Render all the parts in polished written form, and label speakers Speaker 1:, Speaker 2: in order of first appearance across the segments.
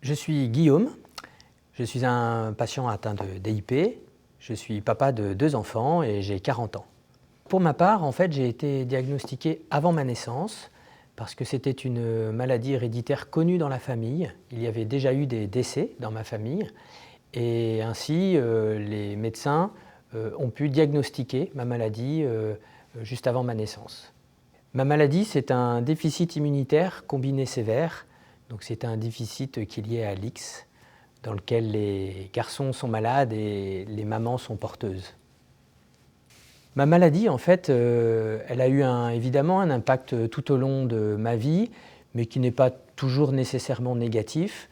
Speaker 1: Je suis Guillaume, je suis un patient atteint de DIP, je suis papa de 2 enfants et j'ai 40 ans. Pour ma part, en fait, j'ai été diagnostiqué avant ma naissance parce que c'était une maladie héréditaire connue dans la famille. Il y avait déjà eu des décès dans ma famille et ainsi les médecins ont pu diagnostiquer ma maladie juste avant ma naissance. Ma maladie, c'est un déficit immunitaire combiné sévère. Donc c'est un déficit qui est lié à l'X, dans lequel les garçons sont malades et les mamans sont porteuses. Ma maladie, en fait, elle a eu évidemment un impact tout au long de ma vie, mais qui n'est pas toujours nécessairement négatif.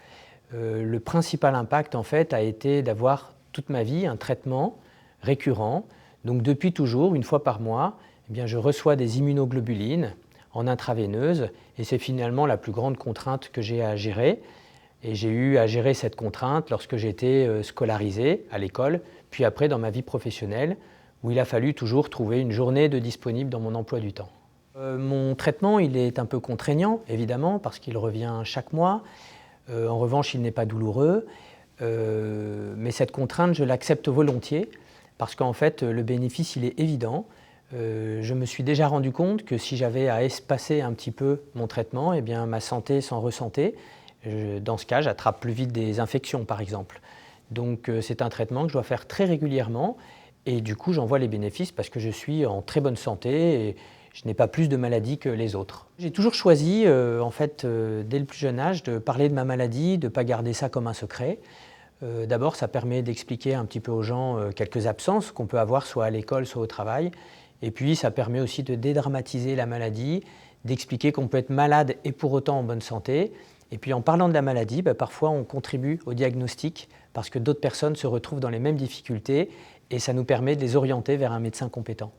Speaker 1: Le principal impact, en fait, a été d'avoir toute ma vie un traitement récurrent. Donc depuis toujours, une fois par mois, eh bien, je reçois des immunoglobulines en intraveineuse et c'est finalement la plus grande contrainte que j'ai à gérer. Et j'ai eu à gérer cette contrainte lorsque j'étais scolarisé à l'école, puis après dans ma vie professionnelle, où il a fallu toujours trouver une journée de disponible dans mon emploi du temps. Mon traitement, il est un peu contraignant, évidemment, parce qu'il revient chaque mois. En revanche, il n'est pas douloureux, mais cette contrainte, je l'accepte volontiers, parce qu'en fait, le bénéfice, il est évident. Je me suis déjà rendu compte que si j'avais à espacer un petit peu mon traitement, eh bien, ma santé s'en ressentait. Dans ce cas, j'attrape plus vite des infections, par exemple. Donc c'est un traitement que je dois faire très régulièrement et du coup, j'en vois les bénéfices parce que je suis en très bonne santé et je n'ai pas plus de maladies que les autres. J'ai toujours choisi, en fait, dès le plus jeune âge, de parler de ma maladie, de ne pas garder ça comme un secret. D'abord, ça permet d'expliquer un petit peu aux gens quelques absences qu'on peut avoir soit à l'école, soit au travail. Et puis, ça permet aussi de dédramatiser la maladie, d'expliquer qu'on peut être malade et pour autant en bonne santé. Et puis, en parlant de la maladie, parfois, on contribue au diagnostic parce que d'autres personnes se retrouvent dans les mêmes difficultés et ça nous permet de les orienter vers un médecin compétent.